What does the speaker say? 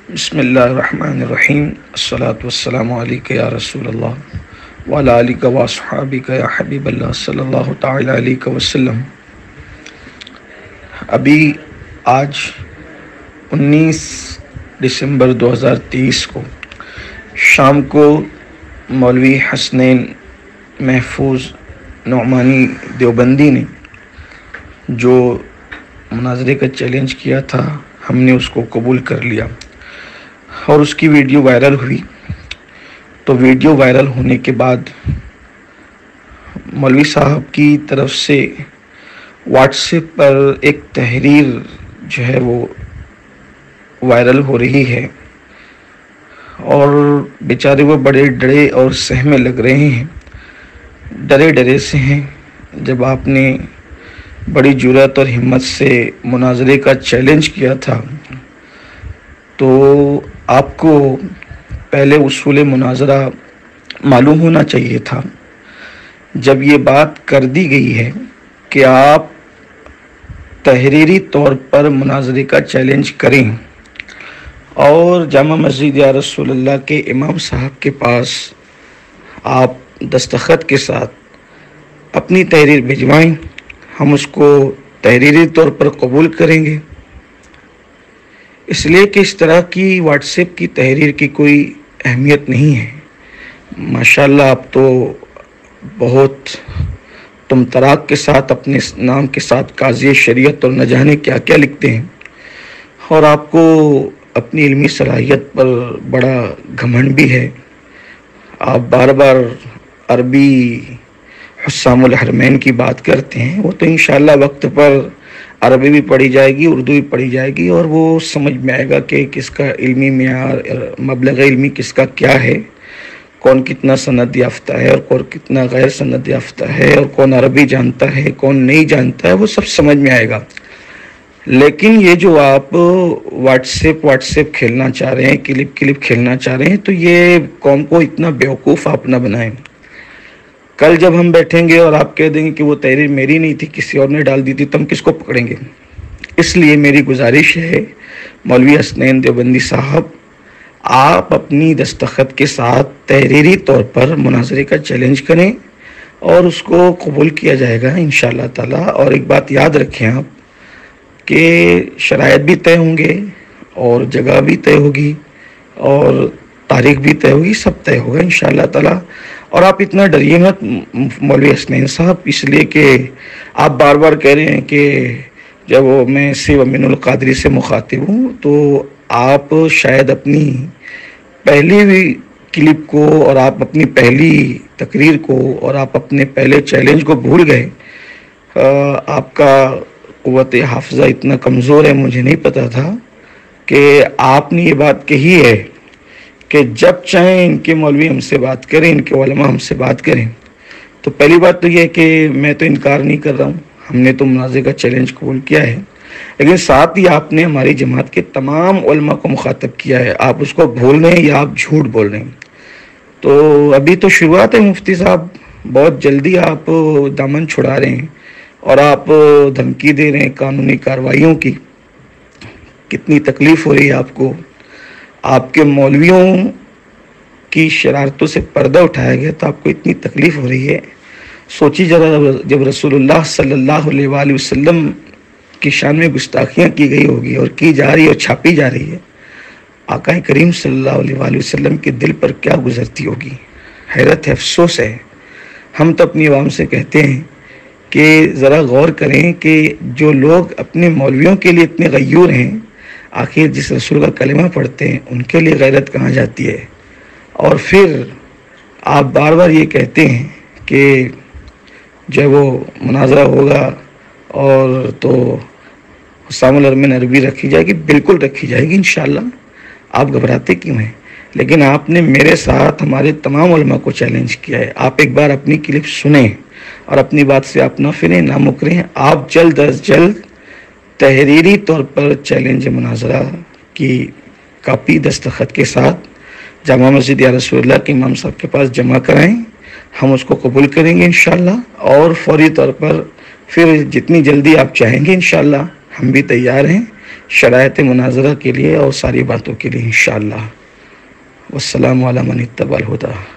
بسم اللہ الرحمن الرحیم الصلاۃ والسلام علیک یا رسول اللہ وعلی آلک و اصحابک یا حبیب اللہ صلی اللہ تعالی علیہ وسلم۔ ابھی آج 19 دسمبر 2023 کو شام کو مولوی حسنین محفوظ نعمانی دیوبندی نے جو مناظرے کا چیلنج کیا تھا، ہم نے اس کو قبول کر لیا اور اس کی ویڈیو وائرل ہوئی۔ تو ویڈیو وائرل ہونے کے بعد مولوی صاحب کی طرف سے واٹس ایپ پر ایک تحریر جو ہے وہ وائرل ہو رہی ہے اور بیچارے وہ بڑے ڈرے اور سہمے لگ رہے ہیں، ڈرے سے ہیں۔ جب آپ نے بڑی جرأت اور ہمت سے مناظرے کا چیلنج کیا تھا تو آپ کو پہلے اصول مناظرہ معلوم ہونا چاہیے تھا۔ جب یہ بات کر دی گئی ہے کہ آپ تحریری طور پر مناظرے کا چیلنج کریں اور جامع مسجد یا رسول اللہ کے امام صاحب کے پاس آپ دستخط کے ساتھ اپنی تحریر بھجوائیں، ہم اس کو تحریری طور پر قبول کریں گے، اس لیے کہ اس طرح کی واٹس ایپ کی تحریر کی کوئی اہمیت نہیں ہے۔ ماشاءاللہ آپ تو بہت تمطراق کے ساتھ اپنے نام کے ساتھ قاضی شریعت اور نہ جانے کیا کیا لکھتے ہیں، اور آپ کو اپنی علمی صلاحیت پر بڑا گھمنڈ بھی ہے۔ آپ بار بار عربی حسام الحرمین کی بات کرتے ہیں، وہ تو انشاءاللہ وقت پر عربی بھی پڑھی جائے گی، اردو بھی پڑھی جائے گی، اور وہ سمجھ میں آئے گا کہ کس کا علمی معیار، مبلغ علمی کس کا کیا ہے، کون کتنا سند یافتہ ہے اور کون کتنا غیر سند یافتہ ہے، اور کون عربی جانتا ہے کون نہیں جانتا ہے، وہ سب سمجھ میں آئے گا۔ لیکن یہ جو آپ واٹس ایپ کھیلنا چاہ رہے ہیں، کلپ کھیلنا چاہ رہے ہیں، تو یہ قوم کو اتنا بیوقوف آپ نہ بنائیں۔ کل جب ہم بیٹھیں گے اور آپ کہہ دیں گے کہ وہ تحریر میری نہیں تھی، کسی اور نے ڈال دی تھی، تو ہم کس کو پکڑیں گے؟ اس لیے میری گزارش ہے مولوی حسنین دیوبندی صاحب، آپ اپنی دستخط کے ساتھ تحریری طور پر مناظرے کا چیلنج کریں اور اس کو قبول کیا جائے گا انشاءاللہ تعالی۔ اور ایک بات یاد رکھیں آپ کہ شرائط بھی طے ہوں گے اور جگہ بھی طے ہوگی اور تاریخ بھی طے ہوگی، سب طے ہوگا انشاءاللہ تعالی۔ اور آپ اتنا ڈریے مت مولوی حسنین صاحب، اس لیے کہ آپ بار بار کہہ رہے ہیں کہ جب میں سیو امین القادری سے مخاطب ہوں، تو آپ شاید اپنی پہلی کلپ کو اور آپ اپنی پہلی تقریر کو اور آپ اپنے پہلے چیلنج کو بھول گئے۔ آپ کا قوت حافظہ اتنا کمزور ہے، مجھے نہیں پتا تھا کہ آپ نے یہ بات کہی ہے کہ جب چاہیں ان کے مولوی ہم سے بات کریں، ان کے علماء ہم سے بات کریں۔ تو پہلی بات تو یہ ہے کہ میں تو انکار نہیں کر رہا ہوں، ہم نے تو مناظرے کا چیلنج قبول کیا ہے، لیکن ساتھ ہی آپ نے ہماری جماعت کے تمام علماء کو مخاطب کیا ہے۔ آپ اس کو بھول رہے ہیں یا آپ جھوٹ بول رہے ہیں؟ تو ابھی تو شروعات ہے مفتی صاحب، بہت جلدی آپ دامن چھڑا رہے ہیں اور آپ دھمکی دے رہے ہیں قانونی کارروائیوں کی۔ کتنی تکلیف ہو رہی ہے آپ کو، آپ کے مولویوں کی شرارتوں سے پردہ اٹھایا گیا تو آپ کو اتنی تکلیف ہو رہی ہے۔ سوچی ذرا، جب رسول اللہ صلی اللہ علیہ وآلہ وسلم کی شان میں گستاخیاں کی گئی ہوگی اور کی جا رہی اور چھاپی جا رہی ہے، آقا کریم صلی اللہ علیہ وآلہ وسلم کے دل پر کیا گزرتی ہوگی؟ حیرت ہے، افسوس ہے۔ ہم تو اپنی عوام سے کہتے ہیں کہ ذرا غور کریں کہ جو لوگ اپنے مولویوں کے لیے اتنے غیور ہیں، آخر جس رسول کا کلمہ پڑھتے ہیں ان کے لیے غیرت کہاں جاتی ہے؟ اور پھر آپ بار بار یہ کہتے ہیں کہ جب وہ مناظرہ ہوگا اور تو حسام الحرمین عربی رکھی جائے گی، بالکل رکھی جائے گی انشاءاللہ، آپ گھبراتے کیوں ہیں؟ لیکن آپ نے میرے ساتھ ہمارے تمام علماء کو چیلنج کیا ہے۔ آپ ایک بار اپنی کلپ سنیں اور اپنی بات سے آپ نہ پھریں، نہ مکریں۔ آپ جلد از جلد تحریری طور پر چیلنج مناظرہ کی کاپی دستخط کے ساتھ جامع مسجد یا رسول اللہ کے امام صاحب کے پاس جمع کرائیں، ہم اس کو قبول کریں گے انشاءاللہ، اور فوری طور پر پھر جتنی جلدی آپ چاہیں گے انشاءاللہ ہم بھی تیار ہیں شرائط مناظرہ کے لیے اور ساری باتوں کے لیے انشاءاللہ۔ والسلام علی من اتبع الہدی۔